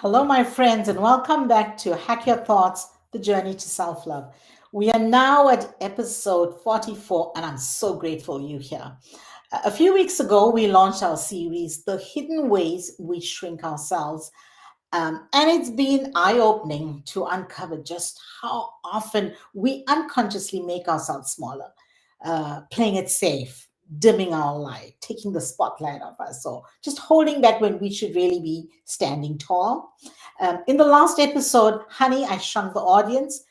Hello, my friends, and welcome back to Hack Your Thoughts, the journey to self love. We are now at episode 44, and I'm so grateful you're here. A few weeks ago, we launched our series, The Hidden Ways We Shrink Ourselves. And it's been eye opening to uncover just how often we unconsciously make ourselves smaller, playing it safe, dimming our light, taking the spotlight off us, or just holding back when we should really be standing tall. In the last episode, Honey, I Shrunk the Audience,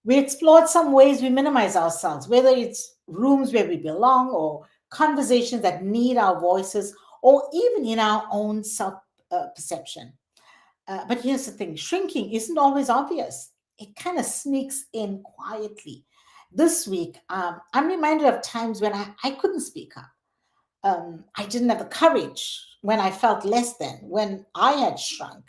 we explored some ways we minimize ourselves, whether it's rooms where we belong, or conversations that need our voices, or even in our own self perception. But here's the thing, shrinking isn't always obvious, it kind of sneaks in quietly. This week, I'm reminded of times when I couldn't speak up. I didn't have the courage, when I felt less than, when I had shrunk.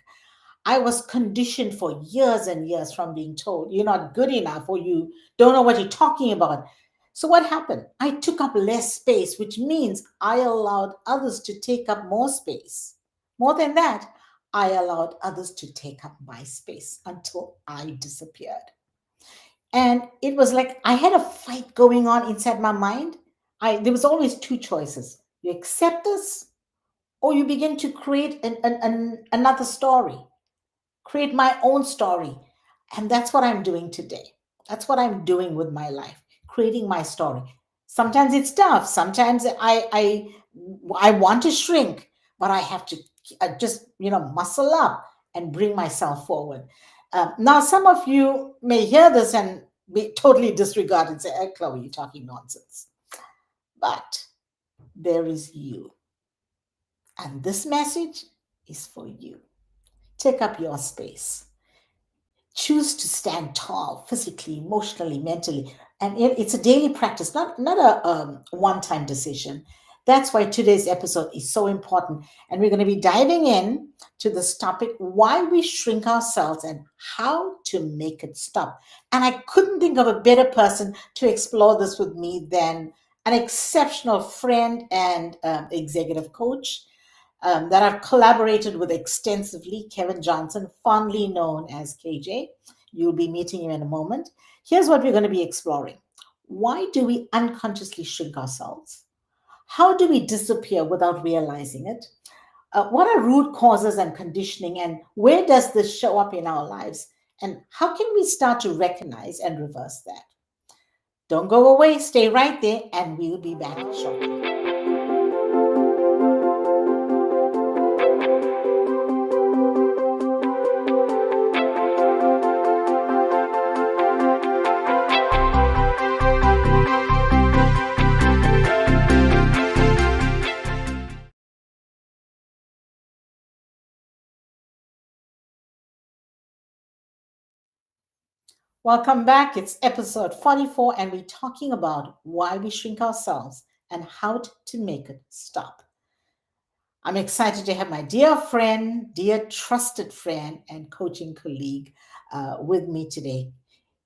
I was conditioned for years and years from being told, you're not good enough or you don't know what you're talking about. So, what happened? I took up less space, which means I allowed others to take up more space. More than that, I allowed others to take up my space until I disappeared. And it was like I had a fight going on inside my mind. There was always two choices: you accept this, or you begin to create another story, create my own story. And that's what I'm doing today. That's what I'm doing with my life, creating my story. Sometimes it's tough. Sometimes I want to shrink, but I have to just, muscle up and bring myself forward. Now, some of you may hear this and be totally disregard and say, hey, Chloe, you're talking nonsense. But there is you. And this message is for you. Take up your space. Choose to stand tall physically, emotionally, mentally. And it's a daily practice, not a one-time decision. That's why today's episode is so important. And we're going to be diving in to this topic, why we shrink ourselves and how to make it stop. And I couldn't think of a better person to explore this with me than an exceptional friend and executive coach that I've collaborated with extensively, Kevin Johnson, fondly known as KJ. You'll be meeting him in a moment. Here's what we're going to be exploring. Why do we unconsciously shrink ourselves? How do we disappear without realizing it? What are root causes and conditioning, and where does this show up in our lives? And how can we start to recognize and reverse that? Don't go away, stay right there, and we'll be back shortly. Welcome back. It's episode 44, and we're talking about why we shrink ourselves and how to make it stop. I'm excited to have my dear friend, dear trusted friend, and coaching colleague with me today.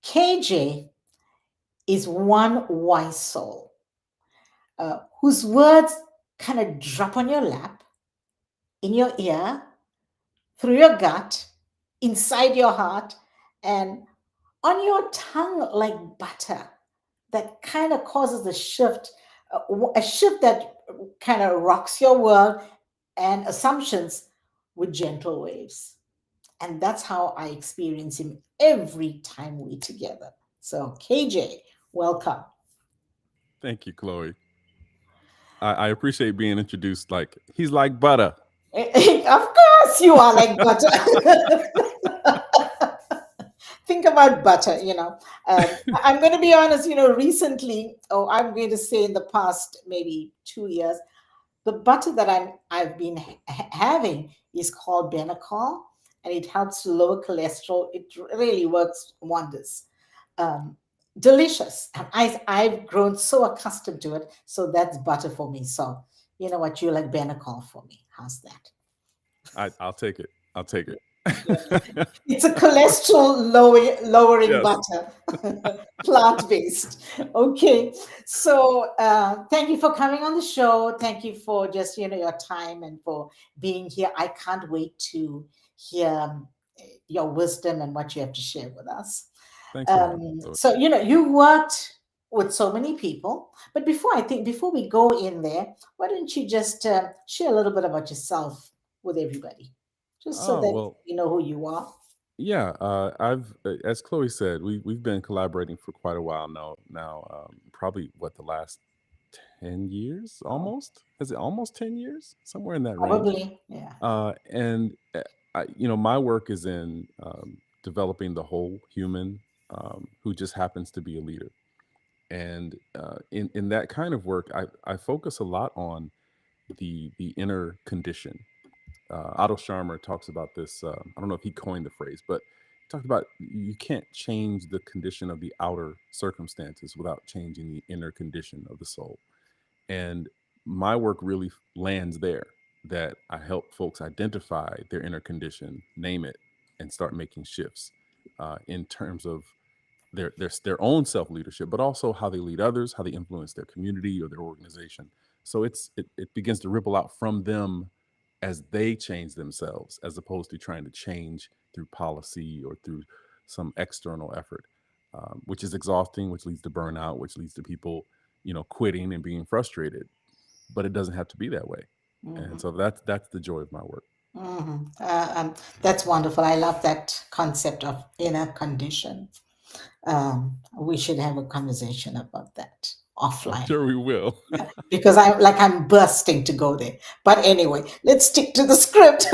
KJ is one wise soul whose words kind of drop on your lap, in your ear, through your gut, inside your heart, and on your tongue like butter that kind of causes a shift that kind of rocks your world and assumptions with gentle waves. And that's how I experience him every time we together. So, KJ, welcome. Thank you, Chloe. I appreciate being introduced. Like he's like butter. Of course, you are like butter. Think about butter, I'm going to be honest, recently, or I'm going to say in the past maybe 2 years, the butter that I've been having is called Benacol, and it helps to lower cholesterol. It really works wonders. Um, Delicious. And I've grown so accustomed to it, so that's butter for me. So you know what, you like Benacol for me. How's that? I'll take it. I'll take it. It's a cholesterol lowering Yes. butter, plant based. Okay, so thank you for coming on the show. Thank you for just your time and for being here. I can't wait to hear your wisdom and what you have to share with us. Thanks for having me, Chloe. So you've worked with so many people, but before we go in there, why don't you just share a little bit about yourself with everybody, just so Oh, that well, we know who you are. yeah, I've, as Chloe said, we've been collaborating for quite a while now. Probably what, the last 10 years, Oh, almost. Is it almost 10 years? Somewhere in that range. probably, yeah. And my work is in developing the whole human who just happens to be a leader. And in that kind of work, I focus a lot on the inner condition. Otto Scharmer talks about this. I don't know if he coined the phrase, but he talked about you can't change the condition of the outer circumstances without changing the inner condition of the soul. And my work really lands there, that I help folks identify their inner condition, name it, and start making shifts in terms of their own self leadership, but also how they lead others, how they influence their community or their organization. So it begins to ripple out from them as they change themselves, as opposed to trying to change through policy or through some external effort, which is exhausting, which leads to burnout, which leads to people, quitting and being frustrated. But it doesn't have to be that way, and Hmm. so that's the joy of my work. Hmm. That's wonderful. I love that concept of inner condition. We should have a conversation about that I'm offline sure we will. because I'm bursting to go there. But anyway, let's stick to the script.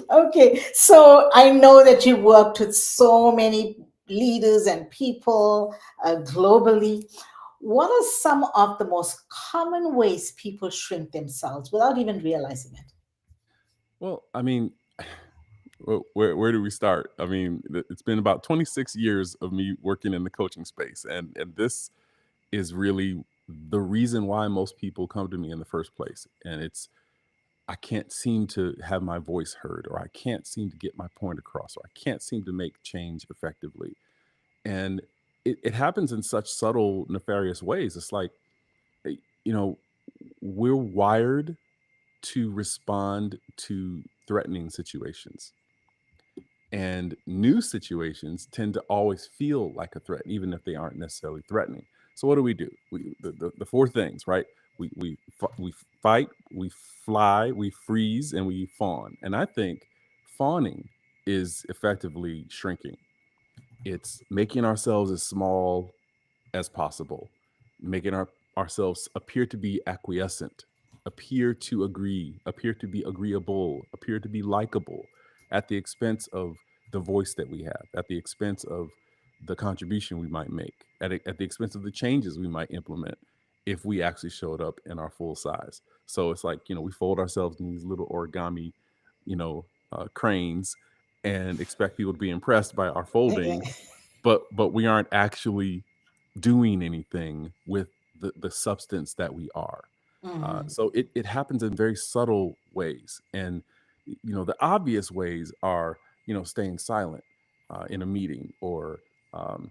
Okay, so I know that you worked with so many leaders and people globally. What are some of the most common ways people shrink themselves without even realizing it? Well, I mean, where do we start? I mean, it's been about 26 years of me working in the coaching space, and this is really the reason why most people come to me in the first place. And it's I can't seem to have my voice heard, or I can't seem to get my point across, or I can't seem to make change effectively. And it happens in such subtle, nefarious ways. It's like, eh, you know, we're wired to respond to threatening situations. And new situations tend to always feel like a threat, even if they aren't necessarily threatening. So what do? The four things, right? We fight, we fly, we freeze, and we fawn. And I think fawning is effectively shrinking. It's making ourselves as small as possible, making ourselves appear to be acquiescent, appear to agree, appear to be agreeable, appear to be likable at the expense of the voice that we have, at the expense of the contribution we might make, at the expense of the changes we might implement if we actually showed up in our full size. So it's like, we fold ourselves in these little origami, cranes, and expect people to be impressed by our folding, but we aren't actually doing anything with the substance that we are. Mhm. So it happens in very subtle ways. And, the obvious ways are, staying silent in a meeting, or um,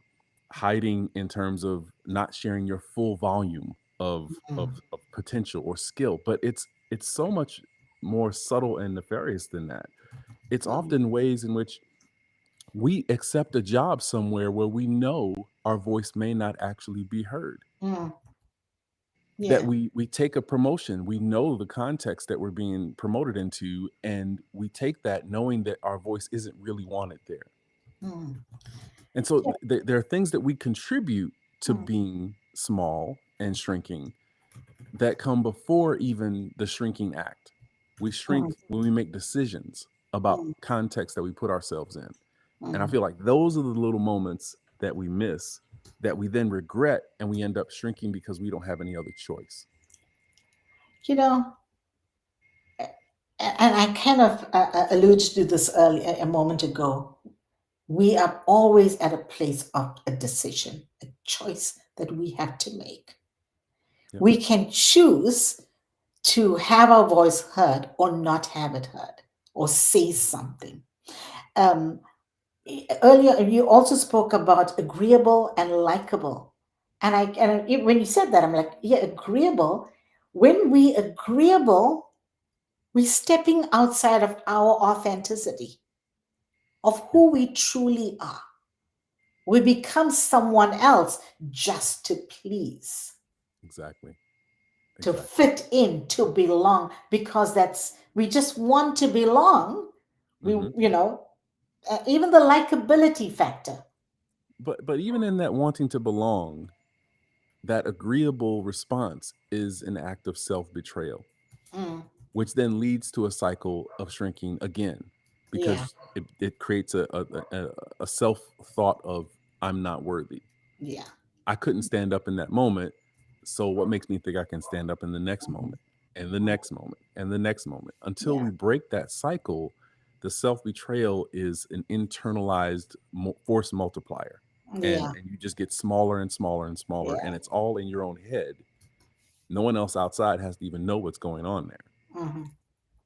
hiding in terms of not sharing your full volume Mhm. of potential or skill. But it's so much more subtle and nefarious than that. It's Mhm. often ways in which we accept a job somewhere where we know our voice may not actually be heard. Mhm. That Yeah. we take a promotion, we know the context that we're being promoted into, and we take that knowing that our voice isn't really wanted there. Mhm. And so Yeah. there are things that we contribute to Mhm. being small and shrinking that come before even the shrinking act. We shrink Mhm. when we make decisions about Mhm. context that we put ourselves in. And I Mhm. feel like those are the little moments that we miss, that we then regret, and we end up shrinking because we don't have any other choice. You know, and I kind of alluded to this earlier a moment ago. We are always at a place of a decision, a choice that we have to make. Yep. We can choose to have our voice heard or not have it heard. or say something. Um, Earlier, you also spoke about agreeable and likable. When you said that, I'm like, yeah, agreeable. When we agreeable, we're stepping outside of our authenticity, of Yeah, who we truly are. We become someone else just to please, exactly. to Exactly. fit in, to belong, because we just want to belong. We, Hmm. even the likability factor. But even in that wanting to belong, that agreeable response is an act of self betrayal, Mm, which then leads to a cycle of shrinking again, yeah, because it creates a self thought of I'm not worthy. yeah, I couldn't stand up in that moment. So what makes me think I can stand up in the next moment and the next moment and the next moment until yeah, we break that cycle? The self betrayal is an internalized force multiplier, yeah, and you just get smaller and smaller and smaller, yeah. and it's all in your own head. No one else outside has to even know what's going on there. Hmm.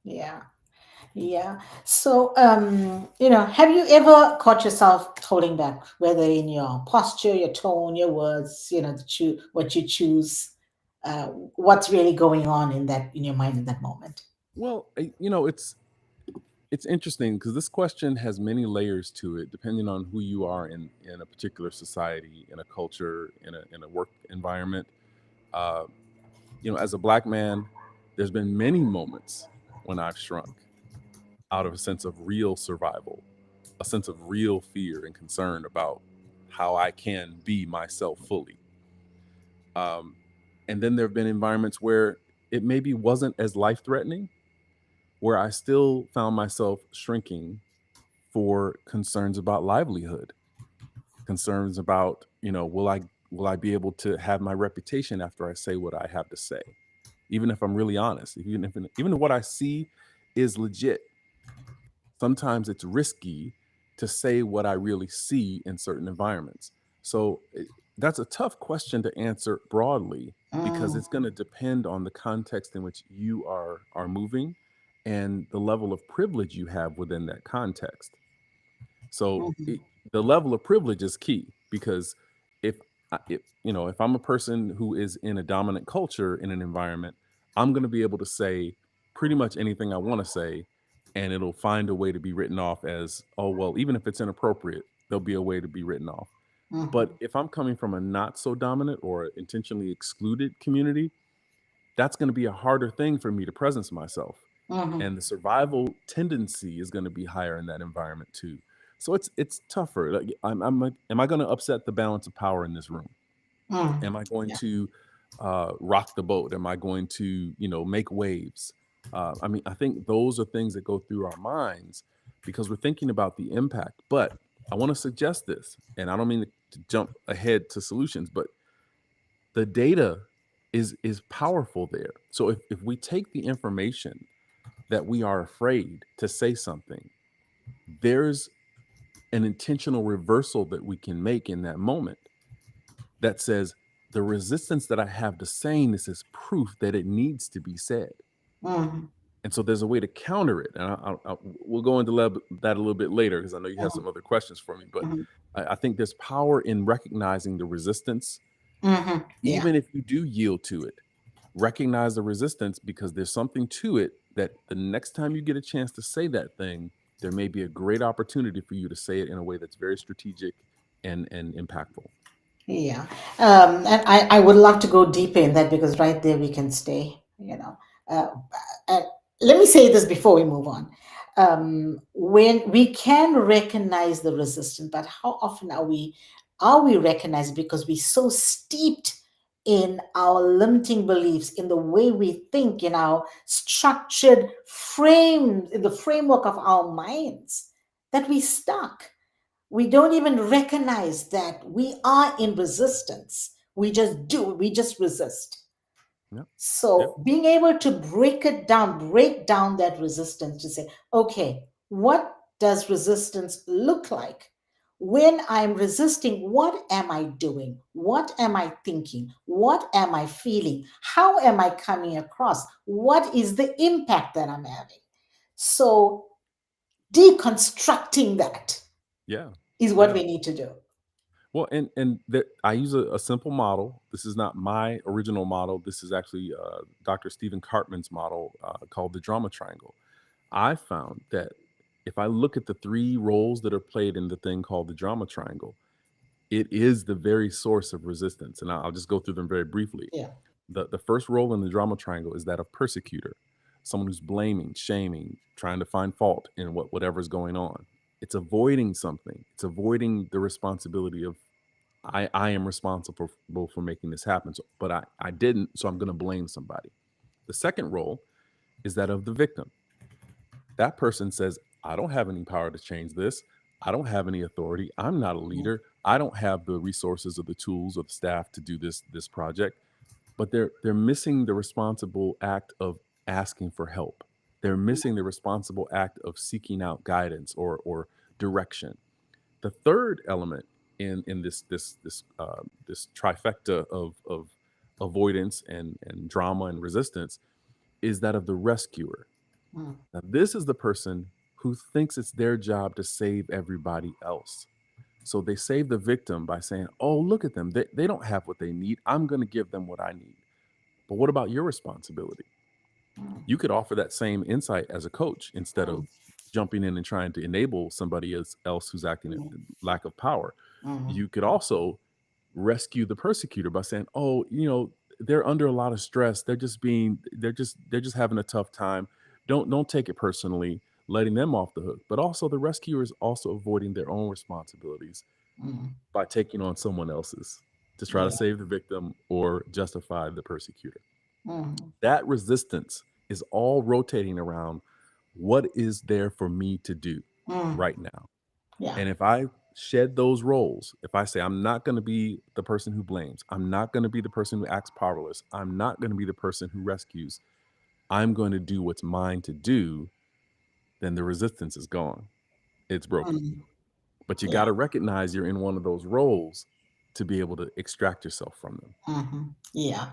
Yeah. Yeah. So, have you ever caught yourself holding back, whether in your posture, your tone, your words, what you choose, what's really going on in your mind in that moment? Well, it's interesting because this question has many layers to it, depending on who you are in a particular society, in a culture, in a work environment. Uh, as a black man, there's been many moments when I've shrunk out of a sense of real survival, a sense of real fear and concern about how I can be myself fully. Um, and then there have been environments where it maybe wasn't as life threatening, where I still found myself shrinking for concerns about livelihood, concerns about, will I be able to have my reputation after I say what I have to say, even if I'm really honest, even if what I see is legit. Sometimes it's risky to say what I really see in certain environments. So that's a tough question to answer broadly, because Mm, it's going to depend on the context in which you are moving and the level of privilege you have within that context. So mhm, the level of privilege is key, because if if I'm a person who is in a dominant culture in an environment, I'm going to be able to say pretty much anything I want to say, and it'll find a way to be written off as, oh well, even if it's inappropriate, there'll be a way to be written off. But mhm, if I'm coming from a not so dominant or intentionally excluded community, that's going to be a harder thing for me to presence myself, mhm, and the survival tendency is going to be higher in that environment too. So it's tougher. Like, I'm like, am I going to upset the balance of power in this room? mm, Am I going yeah, to rock the boat? Am I going to make waves? I mean, I think those are things that go through our minds because we're thinking about the impact. But I want to suggest this, and I don't mean to jump ahead to solutions, but the data is powerful there. So if we take the information that we are afraid to say something, there's an intentional reversal that we can make in that moment that says the resistance that I have to saying this is proof that it needs to be said. mhm, And so there's a way to counter it. And we'll go into that a little bit later because I know you have mhm, some other questions for me. But mhm, I think there's power in recognizing the resistance, mhm, yeah, even if you do yield to it. Recognize the resistance, because there's something to it that the next time you get a chance to say that thing, there may be a great opportunity for you to say it in a way that's very strategic and impactful. yeah. And I would love to go deeper in that because right there we can stay, Uh, and let me say this before we move on. When we can recognize the resistance, but how often are we recognized because we're so steeped in our limiting beliefs, in the way we think, in our structured frame, in the framework of our minds, that we stuck. We don't even recognize that we are in resistance. We just resist. Yep. Yep. So being able to break down that resistance to say, okay, what does resistance look like? When I'm resisting, what am I doing? What am I thinking? What am I feeling? How am I coming across? What is the impact that I'm having? So deconstructing that Yeah. is what Yeah. we need to do. Well, and that I use a simple model. This is not my original model. This is actually Dr. Stephen Cartman's model called the drama triangle. I found that if I look at the three roles that are played in the thing called the drama triangle, it is the very source of resistance. And I'll just go through them very briefly. Yeah. The first role in the drama triangle is that of persecutor, someone who's blaming, shaming, trying to find fault in whatever's going on. It's avoiding something. It's avoiding the responsibility of I am responsible for making this happen. So, but I didn't, so I'm going to blame somebody. The second role is that of the victim. That person says, I don't have any power to change this. I don't have any authority. I'm not a Mm, leader. I don't have the resources or the tools or the staff to do this project. But they're missing the responsible act of asking for help. They're missing the responsible act of seeking out guidance or direction. The third element in this trifecta of avoidance and drama and resistance is that of the rescuer. mm, Now, this is the person who thinks it's their job to save everybody else. So they save the victim by saying, oh, look at them. They don't have what they need. I'm going to give them what I need. But what about your responsibility? mm, You could offer that same insight as a coach instead mm, of jumping in and trying to enable somebody else who's acting in mm, lack of power. mm, You could also rescue the persecutor by saying, "Oh, they're under a lot of stress. They're just having a tough time. Don't take it personally, letting them off the hook." But also the rescuer is also avoiding their own responsibilities mm. by taking on someone else's to try to Yeah. save the victim or justify the persecutor. Mm, That resistance is all rotating around what is there for me to do mm. right now. Yeah. And if I shed those roles, if I say I'm not going to be the person who blames, I'm not going to be the person who acts powerless, I'm not going to be the person who rescues, I'm going to do what's mine to do, then the resistance is gone. It's broken. Mm, But you got yeah. to recognize you're in one of those roles to be able to extract yourself from them. Yeah.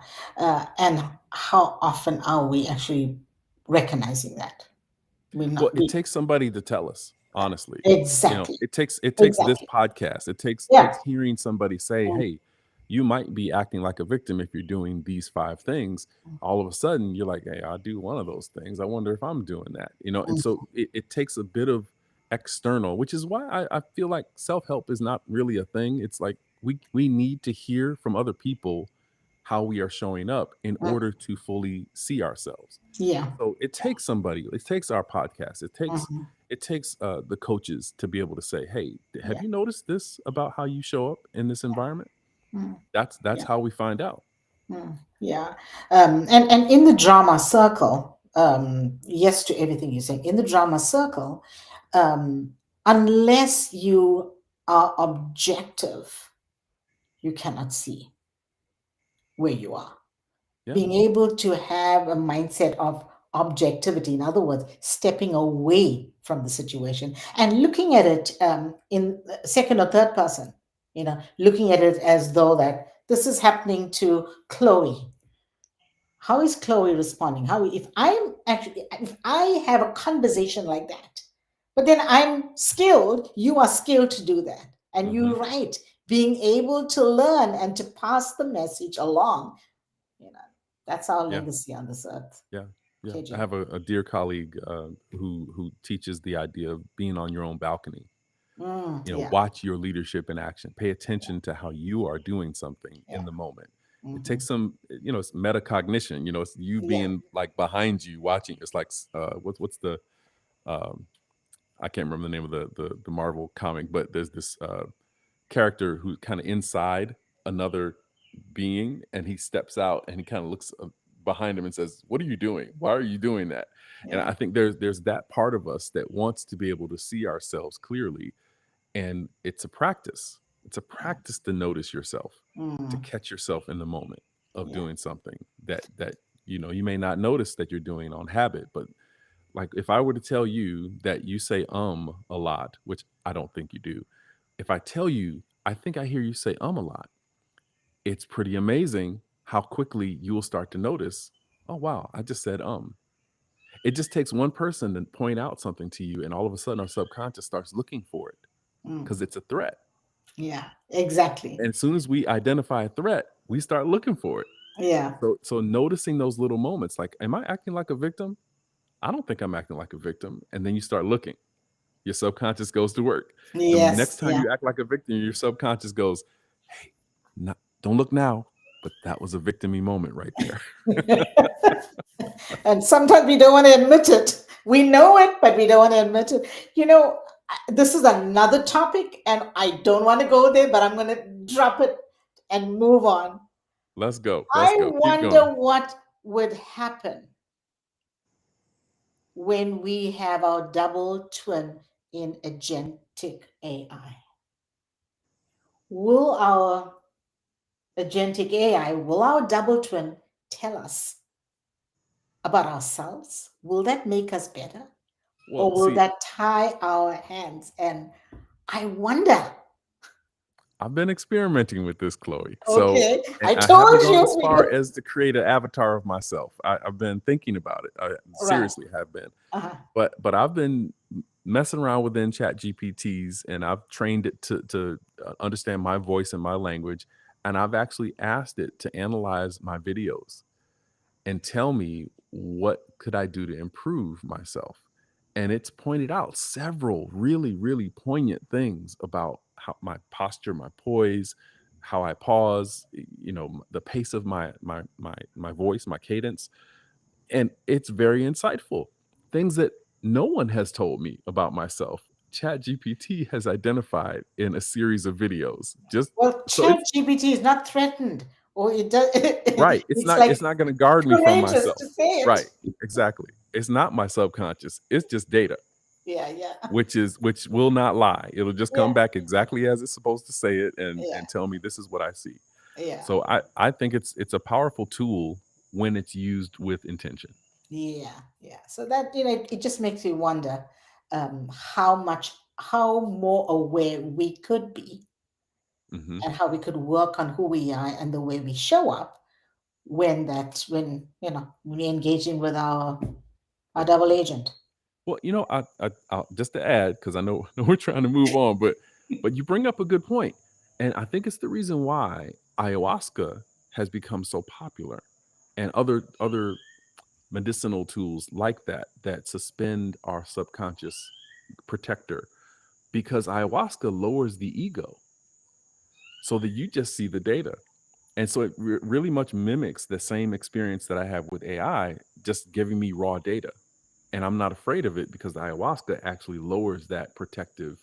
And how often are we actually recognizing that? We're Well, not. it takes somebody to tell us, honestly. Exactly. It takes this Exactly. podcast. It takes Yeah. hearing somebody say, Mm, "Hey, you might be acting like a victim if you're doing these five things." All of a sudden, you're like, "Hey, I do one of those things. I wonder if I'm doing that." And so mm, it takes a bit of external, which is why I feel like self-help is not really a thing. It's like we need to hear from other people how we are showing up in mm, order to fully see ourselves. yeah. So it takes somebody. It takes our podcast. It takes Mhm, it takes the coaches to be able to say, "Hey, have yeah. you noticed this about how you show up in this environment?" Mm, That's yeah. how we find out. Yeah. And in the drama circle, yes to everything you're saying. In the drama circle, um, unless you are objective, you cannot see where you are. Yeah, Being able to have a mindset of objectivity, in other words, stepping away from the situation and looking at it in second or third person, looking at it as though that this is happening to Chloe. How is Chloe responding? If I have a conversation like that, but then I'm skilled, you are skilled to do that. And hmm you're right, being able to learn and to pass the message along, you know, that's our yeah, legacy on this earth. yeah, yeah. I KJ. have a dear colleague who teaches the idea of being on your own balcony. Yeah. Watch your leadership in action. Pay attention to how you are doing something Yeah. in the moment. It Hmm. takes some, it's metacognition. It's you Yeah. being like behind you watching. It's like what's the um, I can't remember the name of the Marvel comic, but there's this character who's kind of inside another being, and he steps out and he kind of looks behind him and says, "What are you doing? Why are you doing that?" And Yeah. I think there's that part of us that wants to be able to see ourselves clearly, and it's a practice. It's a Yeah. practice to notice yourself, to Mm, catch yourself in the moment of yeah. doing something that you may not notice that you're doing on habit, but like if I were to tell you that you say a lot, which I don't think you do, if I tell you I think I hear you say a lot, it's pretty amazing how quickly you will start to notice, oh wow, I just said. It just takes one person to point out something to you, and all of a sudden our subconscious starts looking for it Mm. because it's a threat. Yeah, exactly. And as soon as we identify a threat, we start looking for it. Yeah. So noticing those little moments, like, am I acting like a victim? I don't think I'm acting like a victim. And then you start looking. Your subconscious goes to work. The next Yes. time Yeah. you act like a victim, your subconscious goes, "Hey, don't look now, but that was a victimy moment right there." And sometimes we don't want to admit it. We know it, but we don't want to admit it. This is another topic, and I don't want to go there, but I'm going to drop it and move on. Let's go. Let's I go. Keep going. wonder what would happen when we have our double twin in agentic AI. Will our agentic AI, will our double twin tell us about ourselves? Will that make us better? Or Well, will see, that tie our hands? And I wonder. I've been experimenting with this, Chloe. So, Okay, and I I haven't told gone as you. far as to create an avatar of myself. I've been thinking about it. I Right. seriously have been. Uh-huh. But I've been messing around within Chat GPTs, and I've trained it to understand my voice and my language, and I've actually asked it to analyze my videos and tell me what could I do to improve myself. And it's pointed out several really, really poignant things about how my posture, my poise, how I pause, the pace of my voice, my cadence. And it's very insightful. Things that no one has told me about myself. Chat GPT has identified in a series of videos. Just Well, so Chat it's GPT is not threatened, or it does. right. It's It's not like it's not going to guard me from courageous myself. to say it. Right. Exactly. It's not my subconscious. It's just data, Yeah, yeah, which will not lie. It'll just come yeah, back exactly as it's supposed to say it yeah, and tell me this is what I see. yeah, So I think it's a powerful tool when it's used with intention. yeah, yeah. So that it just makes you wonder how more aware we could be, Hmm. and how we could work on who we are and the way we show up when we're engaging with our double agent. Well, I'll, just to add, because I know we're trying to move on, but you bring up a good point, and I think it's the reason why ayahuasca has become so popular, and other medicinal tools like that suspend our subconscious protector, because ayahuasca lowers the ego, so that you just see the data, and so it really much mimics the same experience that I have with AI, just giving me raw data. And I'm not afraid of it because the ayahuasca actually lowers that protective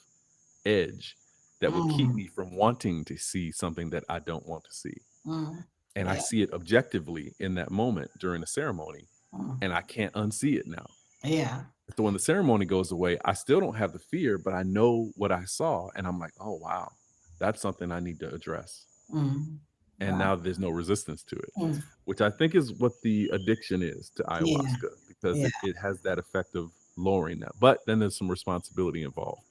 edge that would keep Mm, me from wanting to see something that I don't want to see. mm, And I yeah, see it objectively in that moment during the ceremony, mm, and I can't unsee it now. yeah, So when the ceremony goes away, I still don't have the fear, but I know what I saw, and I'm like, oh wow, that's something I need to address. mm, And wow, now there's no resistance to it, mm, which I think is what the addiction is to yeah, ayahuasca, because yeah, it has that effect of lowering that. But then there's some responsibility involved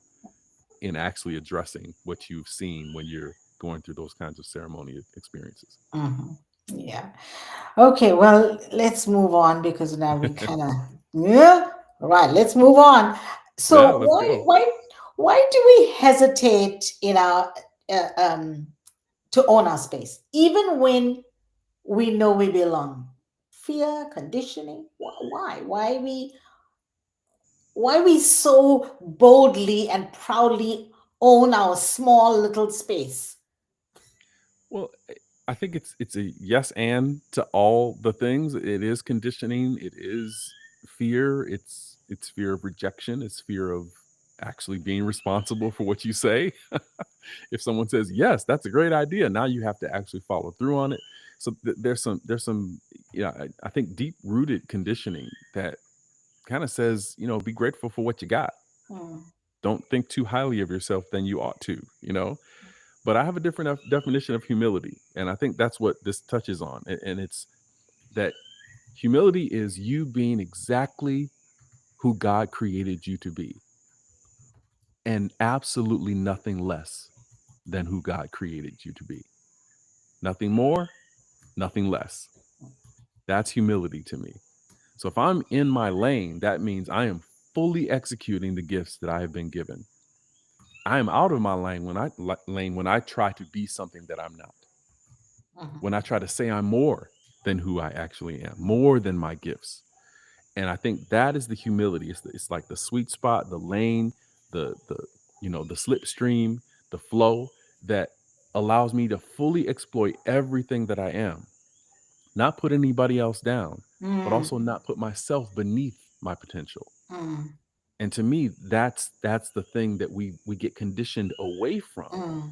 in actually addressing what you've seen when you're going through those kinds of ceremony experiences. hmm, yeah. Okay, well, let's move on because now we kind of, yeah, right. Let's move on. Yeah, So let's go. why do we hesitate in our uh, um to own our space, even when we know we belong? Fear, conditioning. Why we so boldly and proudly own our small little space? Well, I think it's a yes and to all the things. It is conditioning. It is fear. It's fear of rejection. It's fear of actually being responsible for what you say. If someone says yes, that's a great idea, now you have to actually follow through on it. So there's some I think deep rooted conditioning that kind of says, be grateful for what you got. Mm, Don't think too highly of yourself than you ought to. But I have a different definition of humility, and I think that's what this touches on. And it's that humility is you being exactly who God created you to be, and absolutely nothing less than who God created you to be. Nothing more, nothing less. That's humility to me. So if I'm in my lane, that means I am fully executing the gifts that I have been given. I am out of my lane when I try to be something that I'm not. Mhm. When I try to say I'm more than who I actually am, more than my gifts. And I think that is the humility. It's like the sweet spot, the lane, the the slipstream, the flow that allows me to fully exploit everything that I am, not put anybody else down, but Mm, also not put myself beneath my potential. mm, And to me, that's the thing that we get conditioned away from mm,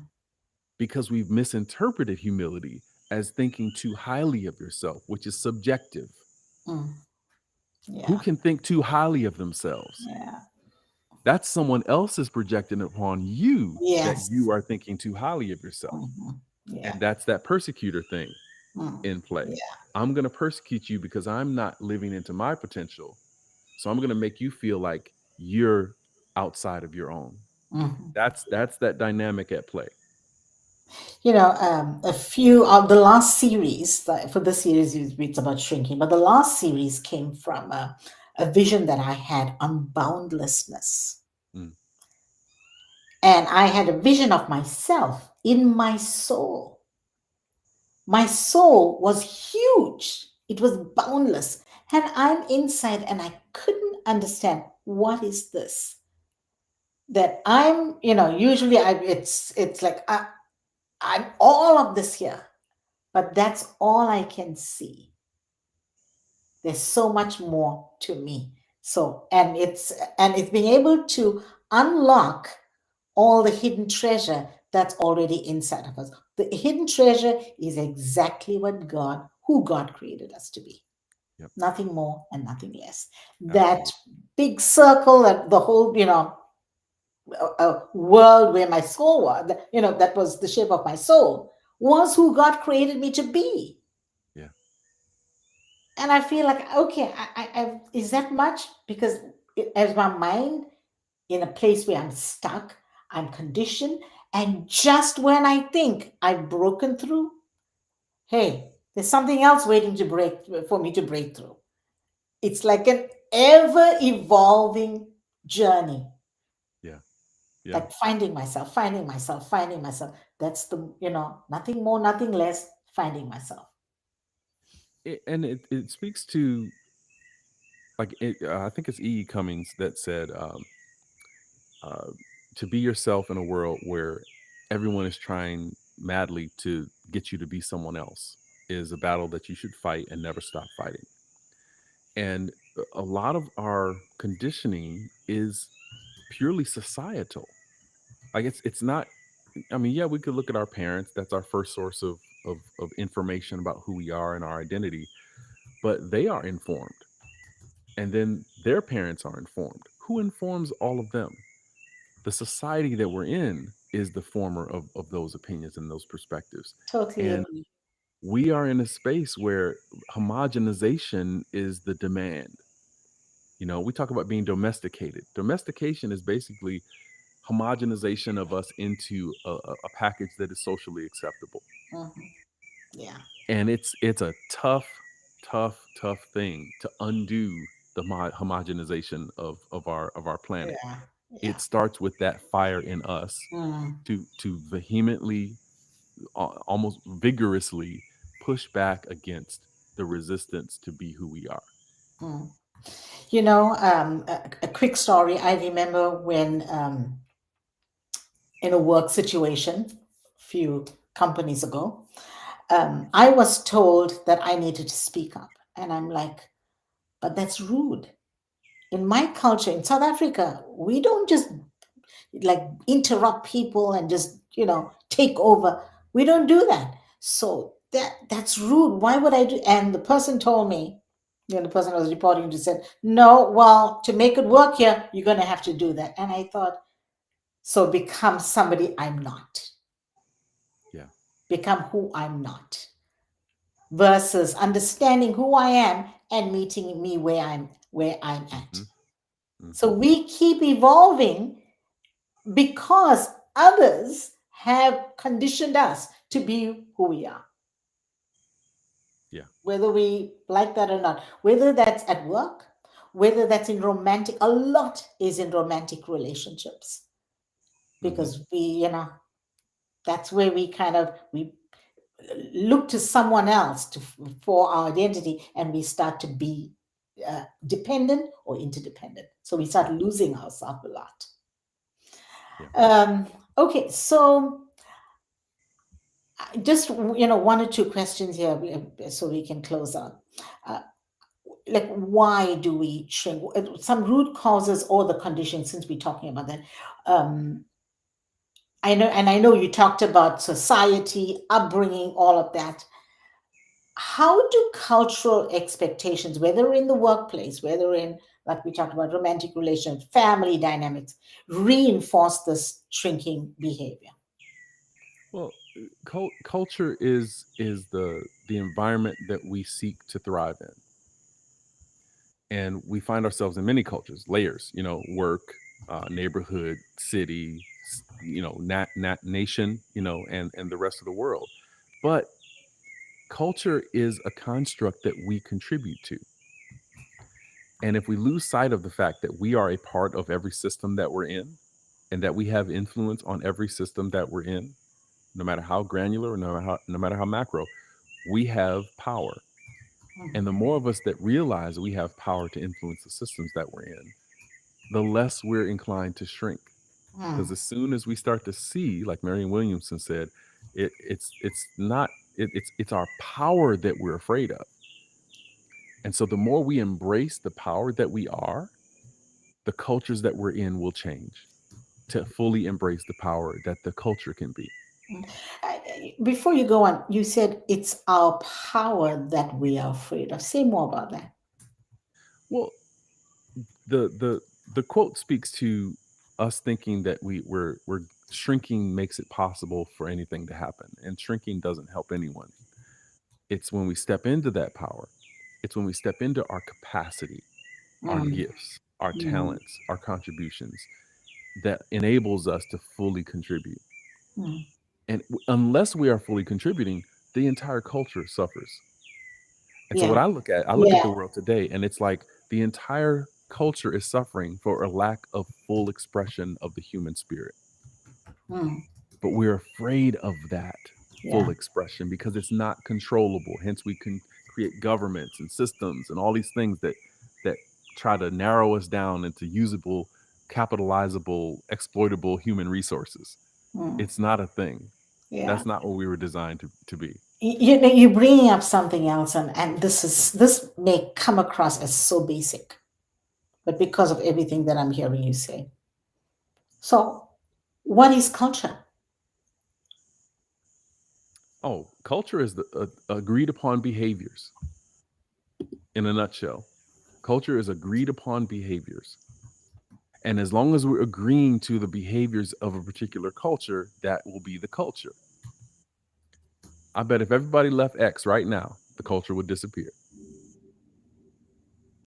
because we've misinterpreted humility as thinking too highly of yourself, which is subjective. mm. Who Yeah, can think too highly of themselves? yeah. That's someone else's projecting upon you that Yes. you are thinking too highly of yourself. Mhm. Yeah. And that's that persecutor thing Mm. in play. Yeah. I'm going to persecute you because I'm not living into my potential. So I'm going to make you feel like you're outside of your own. Mhm. That's that dynamic at play. A few of the last series, for this series, it's about shrinking, but the last series came from a vision that I had on boundlessness. Mm, And I had a vision of myself in my soul. My soul was huge, it was boundless. And I'm inside, and I couldn't understand what is this that usually it's like I'm all of this here, but that's all I can see. There's so much more to me. So, and it's being able to unlock all the hidden treasure that's already inside of us. The hidden treasure is exactly who God created us to be. yep, Nothing more and nothing less. That absolutely. big circle, that the whole, world where my soul was, that was the shape of my soul, was who God created me to be. Yeah. And I feel like, okay, is that much? Because as my mind in a place where I'm stuck, I'm conditioned, and just when I think I've broken through, hey, there's something else waiting to break for me to break through. It's like an ever evolving journey, Yeah. Yeah. like finding myself, finding myself, finding myself. That's nothing more, nothing less, finding myself. And it speaks to I think it's E. E. Cummings that said uh, to be yourself in a world where everyone is trying madly to get you to be someone else is a battle that you should fight and never stop fighting. And a lot of our conditioning is purely societal. Like it's not. I mean, yeah, we could look at our parents. That's our first source of information about who we are and our identity. But they are informed, and then their parents are informed. Who informs all of them? The society that we're in is the former of those opinions and those perspectives. Totally And agree. we are in a space where homogenization is the demand. We talk about being domesticated. Domestication is basically homogenization of us into a package that is socially acceptable. Mhm. Yeah. And it's a tough thing to undo the homogenization of our planet. Yeah. It Yeah. starts with that fire in us Mm, to vehemently, almost vigorously push back against the resistance to be who we are. mm. A quick story. I remember when, in a work situation, few companies ago, I was told that I needed to speak up. And I'm like, but that's rude. In my culture, in South Africa, we don't just like interrupt people and just take over. We don't do that. So that's rude. Why would I do? And the person told me, the person I was reporting to said, no, well, to make it work here, you're going to have to do that. And I thought, so become somebody I'm not, Yeah. become who I'm not, versus understanding who I am and meeting me where I'm at. Hmm. So Hmm. we keep evolving because others have conditioned us to be who we are. Yeah. whether we like that or not, whether that's at work, whether that's in romantic, a lot is in romantic relationships Mm-hmm. because that's where we kind of we look to someone else for our identity, and we start to be dependent or interdependent. So we start Yeah. losing ourselves a lot. Yeah. Um, okay, so just one or two questions here, so we can close out. Uh, like, why do we shrink? Some root causes or the conditions, since we're talking about that. Um, I know you talked about society, upbringing, all of that. How do cultural expectations, whether in the workplace, whether in, like we talked about, romantic relations, family dynamics, reinforce this shrinking behavior? Well, culture is the environment that we seek to thrive in, and we find ourselves in many cultures, layers. Work, neighborhood, city, nation, and the rest of the world. But culture is a construct that we contribute to, and if we lose sight of the fact that we are a part of every system that we're in, and that we have influence on every system that we're in, no matter how granular or no matter how macro, we have power. And the Mhm. more of us that realize we have power to influence the systems that we're in, the less we're inclined to shrink. Because Mm, as soon as we start to see, like Marianne Williamson said, it's not it's our power that we're afraid of. And so the more we embrace the power that we are, the cultures that we're in will change to fully embrace the power that the culture can be. mm. Before you go on, you said it's our power that we are afraid of. Say more about that. Well, the quote speaks to us thinking that we're shrinking makes it possible for anything to happen, and shrinking doesn't help anyone. It's when we step into that power, it's when we step into our capacity, our Mm, gifts, our mm, talents, our contributions, that enables us to fully contribute. mm. And unless we are fully contributing, the entire culture suffers. And so Yeah, what I look at yeah. the world today, and it's like the entire culture is suffering for a lack of full expression of the human spirit. Mm, But we're afraid of that full yeah. expression because it's not controllable. Hence we can create governments and systems and all these things that try to narrow us down into usable, capitalizable, exploitable human resources. Mm, It's not a thing. yeah. That's not what we were designed to be. You're bringing up something else, and this may come across as so basic, but because of everything that I'm hearing you say. So, what is culture? Oh, culture is the agreed upon behaviors in a nutshell. Culture is agreed upon behaviors. And as long as we're agreeing to the behaviors of a particular culture, that will be the culture. I bet if everybody left X right now, the culture would disappear,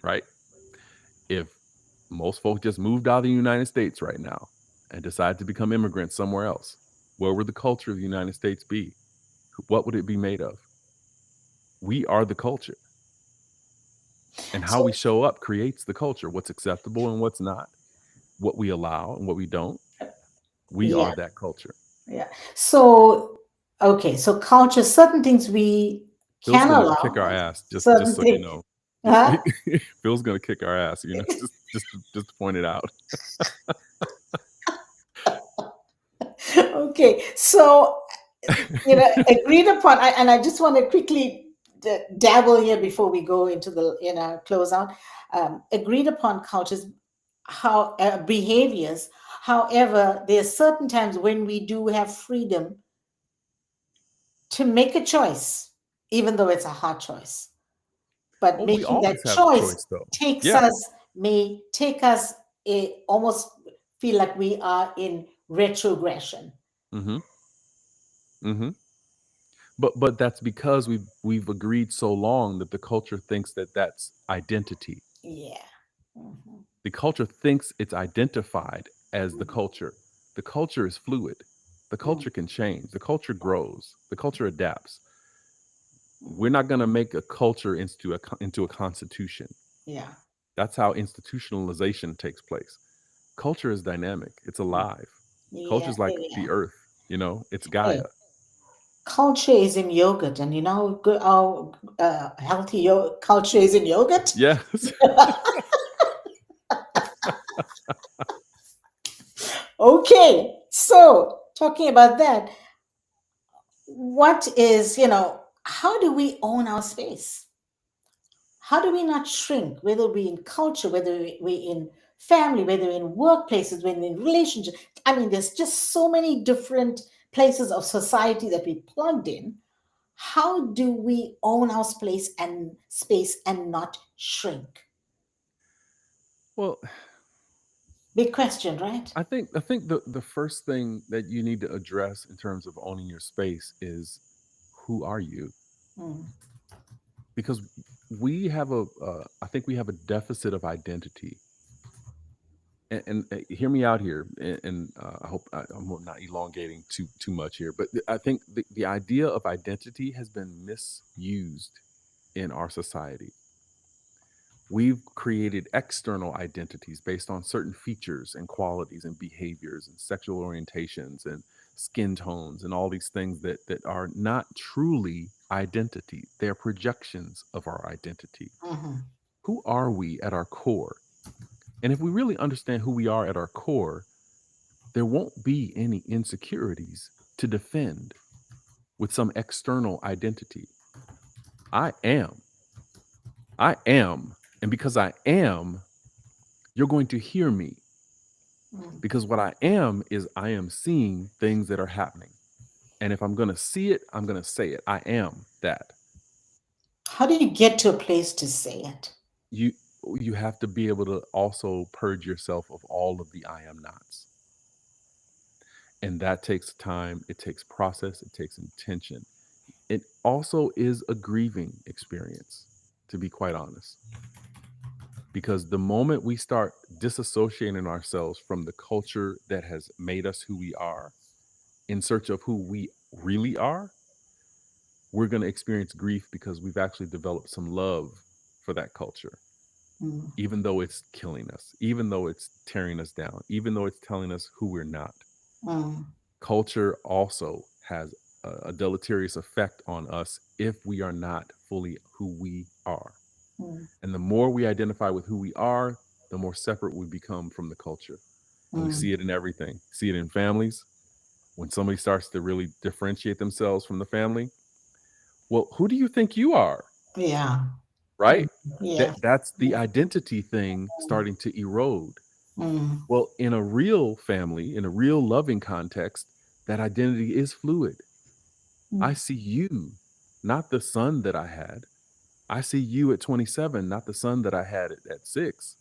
right? If most folks just moved out of the United States right now and decided to become immigrants somewhere else, where would the culture of the United States be? What would it be made of? We are the culture. And how we So, show up creates the culture, what's acceptable and what's not, what we allow and what we don't. We are yeah, that culture. yeah. So, okay, so culture, certain things we Phil's can gonna kick allow, our and ass, just certain so you things. know. Huh? Phil's gonna kick our ass, just to point it out. Okay, so agreed upon. And I just want to quickly dabble here before we go into the close out. Agreed upon cultures, how behaviors. However, there are certain times when we do have freedom to make a choice, even though it's a hard choice. But Oh, we making that always have a choice choice, though. takes Yeah. us may take us almost feel like we are in retrogression. Mm-hmm. Mm-hmm. But that's because we've agreed so long that the culture thinks that that's identity. Yeah. Mhm. The culture thinks it's identified as the Mhm. culture. The culture is fluid. The Mhm. culture can change. The culture grows. The culture adapts. We're not going to make a culture into a constitution. Yeah. That's how institutionalization takes place. Culture is dynamic. It's alive. Culture Yeah. is like the Yeah. earth, it's Hey, Gaia. culture is in yogurt, and you know good how healthy your culture is in yogurt. Yes. Okay, so talking about that, what is, how do we own our space? How do we not shrink, whether we in culture, whether we in family, whether in workplaces, whether in relationships? I mean, there's just so many different places of society that we plugged in. How do we own our space and not shrink? Well, Big question, right? I think the first thing that you need to address in terms of owning your space is, who are you? Mm, Because I think we have a deficit of identity. And hear me out here, and I hope I'm not elongating too much here, but I think the idea of identity has been misused in our society. We've created external identities based on certain features and qualities and behaviors and sexual orientations and skin tones and all these things that are not truly identity. They're projections of our identity. mhm, Who are we at our core? And if we really understand who we are at our core, there won't be any insecurities to defend with some external identity. I am. I am. And because I am, you're going to hear me. mm. Because what I am is I am seeing things that are happening. And if I'm going to see it, I'm going to say it. I am that. How do you get to a place to say it? You you have to be able to also purge yourself of all of the I am nots. And that takes time, it takes process, it takes intention. It also is a grieving experience, to be quite honest. Because the moment we start disassociating ourselves from the culture that has made us who we are in search of who we really are, we're going to experience grief because we've actually developed some love for that culture, Mm, even though it's killing us, even though it's tearing us down, even though it's telling us who we're not. mm, Culture also has a deleterious effect on us if we are not fully who we are. mm, And the more we identify with who we are, the more separate we become from the culture. And we mm. see it in everything. See it in families. When somebody starts to really differentiate themselves from the family, well, who do you think you are? Yeah. Mm, Right? yeah. That's the identity thing starting to erode. Mm, Well, in a real family, in a real loving context, that identity is fluid. I mm, see you, not the son that I had. I see you at 27, not the son that I had at 6.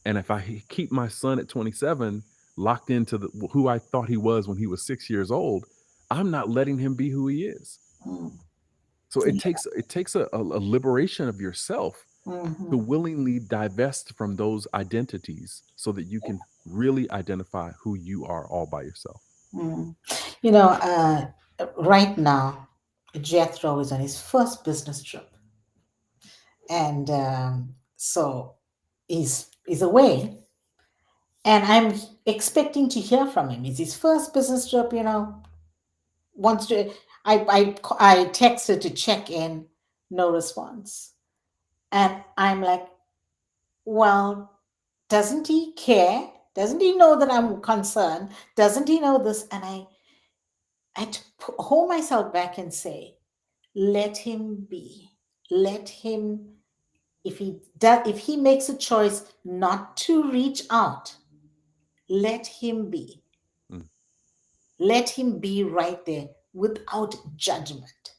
And if I keep my son at 27 locked into who I thought he was when he was 6 years old, I'm not letting him be who he is. mm. So it Yeah. takes a liberation of yourself to Mhm. willingly divest from those identities so that you can really identify who you are all by yourself. Mm. You know, right now, Jethro is on his first business trip, and so he's away, and I'm expecting to hear from him. It's his first business trip, Wants to. I texted to check in, no response, and I'm like, well, doesn't he care? Doesn't he know that I'm concerned? Doesn't he know this? And I had to hold myself back and say, let him be. Let him, if he makes a choice not to reach out, let him be. Mm, Let him be right there without judgment.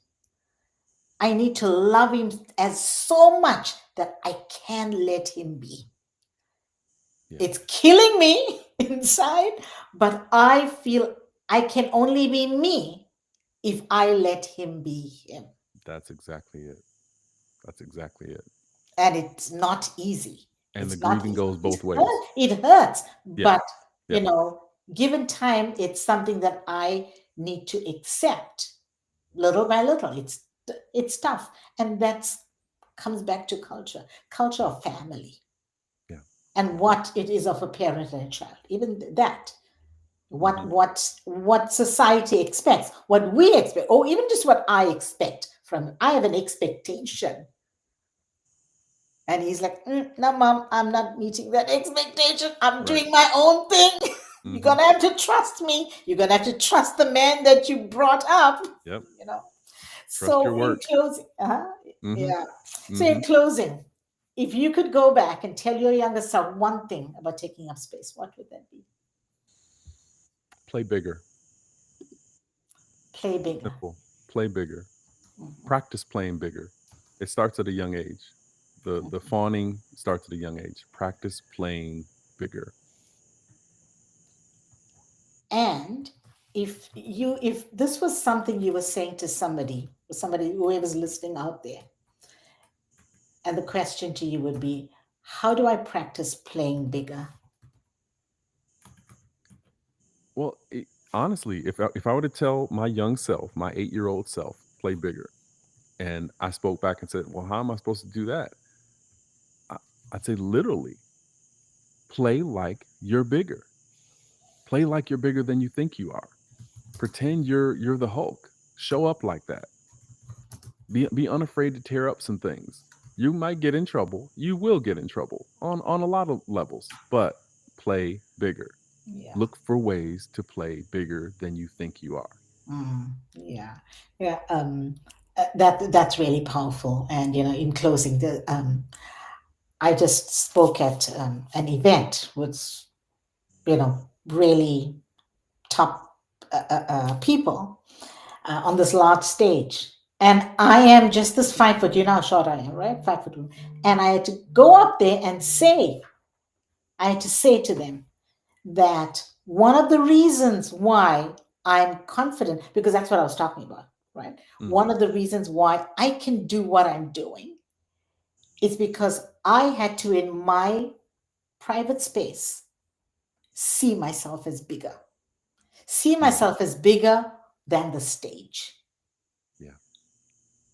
I need to love him as so much that I can let him be. yeah, It's killing me inside, but I feel I can only be me if I let him be him. that's exactly it. That's exactly it. And it's not easy. And the It's not grieving easy. goes both ways. It hurts, Yeah, but yeah, given time, it's something that I need to accept little by little. It's tough. And that's comes back to culture of family, Yeah. and what it is of a parent and a child. Even that, Hmm. what society expects, what we expect, or even just what I expect from. I have an expectation, and he's like, "No, mom, I'm not meeting that expectation. I'm Right. doing my own thing. You're Hmm. gonna have to trust me. You're gonna have to trust the man that you brought up." Yep. You know. Trust your So in work. closing, Hmm. yeah. So Hmm. in closing, if you could go back and tell your younger self one thing about taking up space, what would that be? Play bigger. Play bigger. Simple. Play bigger. Mhm. Practice playing bigger. It starts at a young age. The fawning starts at a young age. Practice playing bigger. And if this was something you were saying to somebody whoever's listening out there, and the question to you would be, how do I practice playing bigger? Well, honestly, if I were to tell my young self, my 8-year old self, play bigger, and I spoke back and said, "Well, how am I supposed to do that?" I, I'd say literally, play like you're bigger. Play like you're bigger than you think you are. Pretend you're the Hulk. Show up like that. Be unafraid to tear up some things. You might get in trouble. You will get in trouble on a lot of levels, but play bigger. Yeah. Look for ways to play bigger than you think you are. Yeah, yeah. That's really powerful. And in closing, I just spoke at an event with really top people on this large stage, and I am just this 5 foot. You know how short I am, right? 5 foot, and I had to go up there and I had to say to them that one of the reasons why I'm confident, because that's what I was talking about, right? One Hmm. of the reasons why I can do what I'm doing is because I had to, in my private space, see myself as bigger, see Hmm. myself as bigger than the stage. Yeah.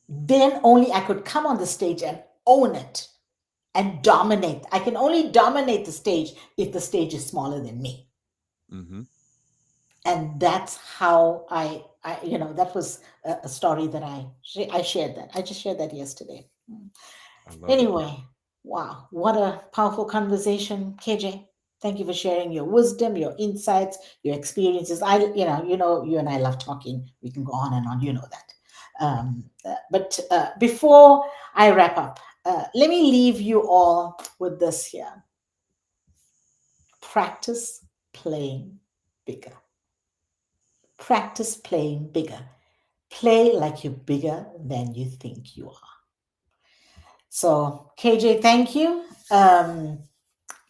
Then only I could come on the stage and own it and dominate. I can only dominate the stage if the stage is smaller than me. Hmm. And that's how that was a story that I shared. That I just shared that yesterday. I love it. Anyway, wow, what a powerful conversation, KJ. Thank you for sharing your wisdom, your insights, your experiences. You and I love talking. We can go on and on. You know that. But before I wrap up, let me leave you all with this here. Practice playing bigger. Practice playing bigger. Play like you're bigger than you think you are. So, KJ, thank you.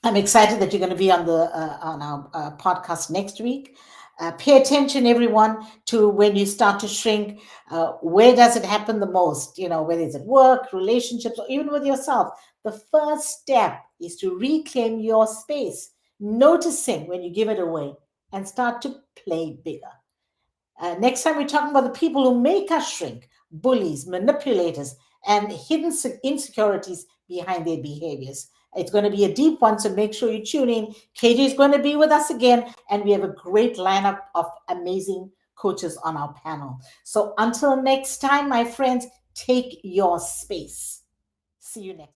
I'm excited that you're going to be on our podcast next week. Pay attention, everyone, to when you start to shrink. Where does it happen the most? Whether it's at work, relationships, or even with yourself. The first step is to reclaim your space, noticing when you give it away, and start to play bigger. Next time, we're talking about the people who make us shrink, bullies, manipulators, and hidden insecurities behind their behaviors. It's going to be a deep one, so make sure you tune in. KJ is going to be with us again, and we have a great lineup of amazing coaches on our panel. So until next time, my friends, take your space. See you next.